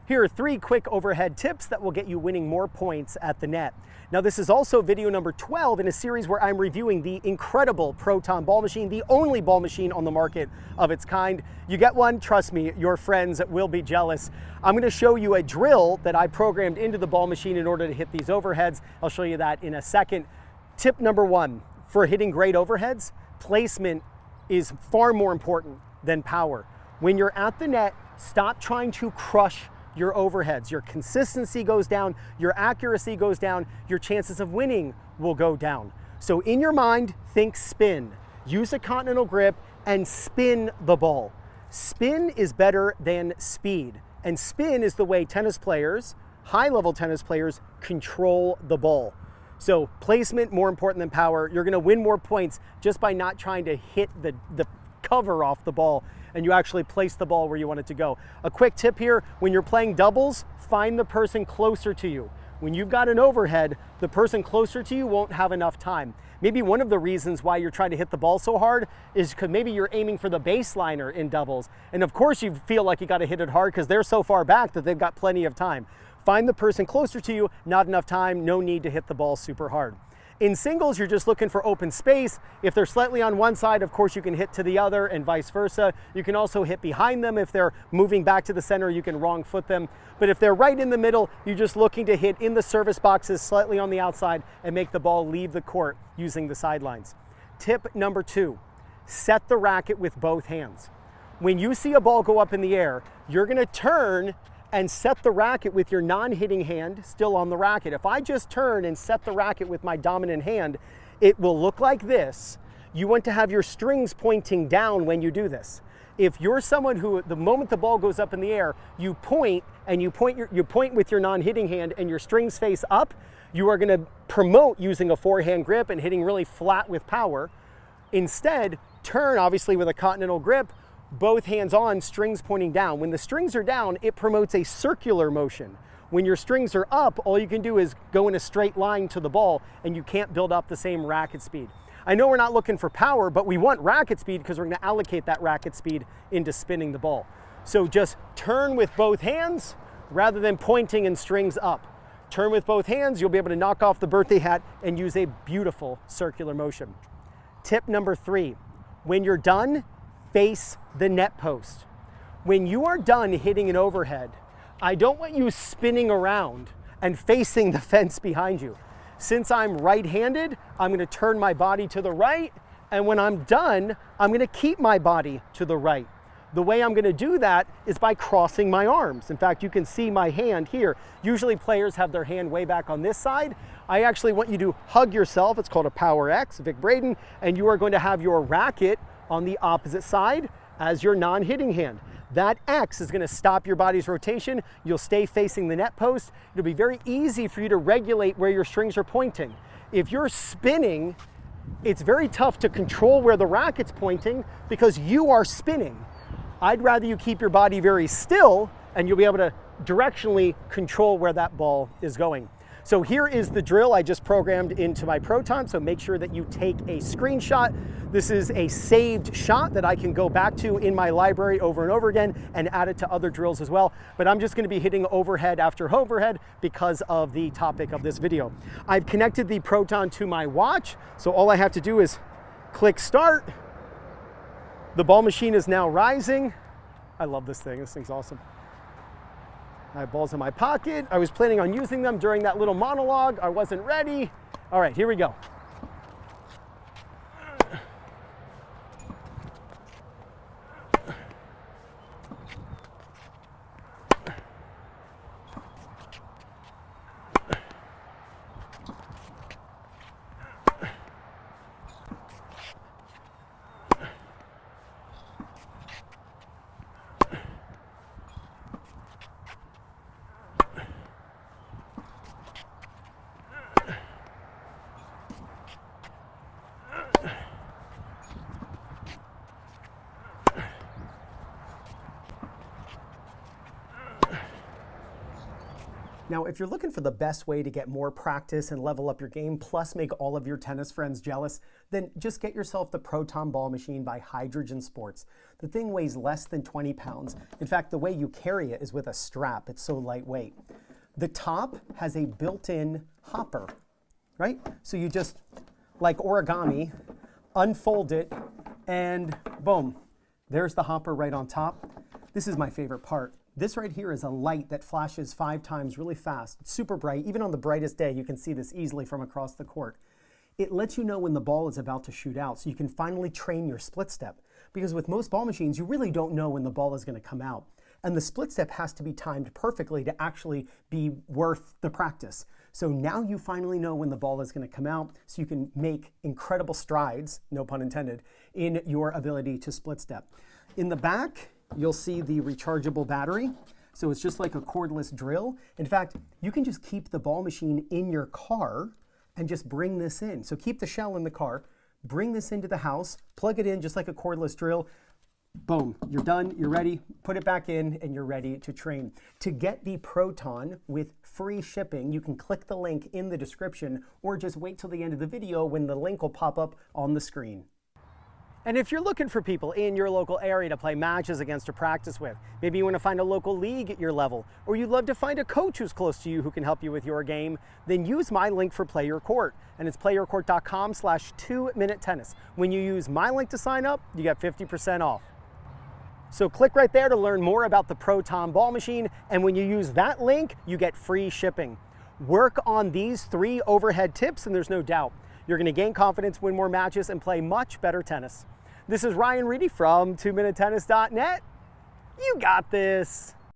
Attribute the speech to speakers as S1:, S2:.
S1: Here are 3 quick overhead tips that will get you winning more points at the net. Now, this is also video number 12 in a series where I'm reviewing the incredible Proton Ball Machine, the only ball machine on the market of its kind. You get one, trust me, your friends will be jealous. I'm going to show you a drill that I programmed into the ball machine in order to hit these overheads. I'll show you that in a second. Tip number 1 for hitting great overheads, placement is far more important than power. When you're at the net, stop trying to crush your overheads. Your consistency goes down, your accuracy goes down, your chances of winning will go down. So in your mind, think spin. Use a continental grip and spin the ball. Spin is better than speed. And spin is the way tennis players, high-level tennis players, control the ball. So placement, more important than power. You're gonna win more points just by not trying to hit the cover off the ball, and you actually place the ball where you want it to go. A quick tip here, when you're playing doubles, find the person closer to you. When you've got an overhead, the person closer to you won't have enough time. Maybe one of the reasons why you're trying to hit the ball so hard is because maybe you're aiming for the baseliner in doubles. And of course you feel like you gotta hit it hard because they're so far back that they've got plenty of time. Find the person closer to you, not enough time, no need to hit the ball super hard. In singles, you're just looking for open space. If they're slightly on one side, of course, you can hit to the other and vice versa. You can also hit behind them. If they're moving back to the center, you can wrong foot them. But if they're right in the middle, you're just looking to hit in the service boxes slightly on the outside and make the ball leave the court using the sidelines. Tip number 2, set the racket with both hands. When you see a ball go up in the air, you're gonna turn and set the racket with your non-hitting hand still on the racket. If I just turn and set the racket with my dominant hand, it will look like this. You want to have your strings pointing down when you do this. If you're someone who, the moment the ball goes up in the air, you point with your non-hitting hand and your strings face up, you are gonna promote using a forehand grip and hitting really flat with power. Instead, turn obviously with a continental grip, both hands on, strings pointing down. When the strings are down, it promotes a circular motion. When your strings are up, all you can do is go in a straight line to the ball and you can't build up the same racket speed. I know we're not looking for power, but we want racket speed because we're gonna allocate that racket speed into spinning the ball. So just turn with both hands rather than pointing and strings up. Turn with both hands, you'll be able to knock off the birthday hat and use a beautiful circular motion. Tip number 3, when you're done, face the net post. When you are done hitting an overhead, I don't want you spinning around and facing the fence behind you. Since I'm right-handed, I'm gonna turn my body to the right, and when I'm done, I'm gonna keep my body to the right. The way I'm gonna do that is by crossing my arms. In fact, you can see my hand here. Usually players have their hand way back on this side. I actually want you to hug yourself. It's called a Power X, Vic Braden, and you are going to have your racket on the opposite side as your non-hitting hand. That X is gonna stop your body's rotation. You'll stay facing the net post. It'll be very easy for you to regulate where your strings are pointing. If you're spinning, it's very tough to control where the racket's pointing because you are spinning. I'd rather you keep your body very still and you'll be able to directionally control where that ball is going. So here is the drill I just programmed into my Proton, so make sure that you take a screenshot. This is a saved shot that I can go back to in my library over and over again and add it to other drills as well. But I'm just gonna be hitting overhead after overhead because of the topic of this video. I've connected the Proton to my watch, so all I have to do is click start. The ball machine is now rising. I love this thing, this thing's awesome. I have balls in my pocket. I was planning on using them during that little monologue. I wasn't ready. All right, here we go. Now, if you're looking for the best way to get more practice and level up your game, plus make all of your tennis friends jealous, then just get yourself the Proton Ball Machine by Hydrogen Sports. The thing weighs less than 20 pounds. In fact, the way you carry it is with a strap. It's so lightweight. The top has a built-in hopper, right? So you just, like origami, unfold it, and boom, there's the hopper right on top. This is my favorite part. This right here is a light that flashes 5 times really fast. It's super bright. Even on the brightest day, you can see this easily from across the court. It lets you know when the ball is about to shoot out, so you can finally train your split step. Because with most ball machines, you really don't know when the ball is going to come out. And the split step has to be timed perfectly to actually be worth the practice. So now you finally know when the ball is going to come out, so you can make incredible strides, no pun intended, in your ability to split step. In the back, you'll see the rechargeable battery. So it's just like a cordless drill. In fact, you can just keep the ball machine in your car and just bring this in. So keep the shell in the car, bring this into the house, plug it in just like a cordless drill. Boom, you're done, you're ready, put it back in, and you're ready to train. To get the Proton with free shipping, you can click the link in the description or just wait till the end of the video when the link will pop up on the screen. And if you're looking for people in your local area to play matches against or practice with, maybe you want to find a local league at your level, or you'd love to find a coach who's close to you who can help you with your game, then use my link for PlayYourCourt. And it's playyourcourt.com/2minutetennis. When you use my link to sign up, you get 50% off. So click right there to learn more about the Proton Ball Machine, and when you use that link, you get free shipping. Work on these 3 overhead tips, and there's no doubt you're going to gain confidence, win more matches, and play much better tennis. This is Ryan Reedy from 2minutetennis.net. You got this.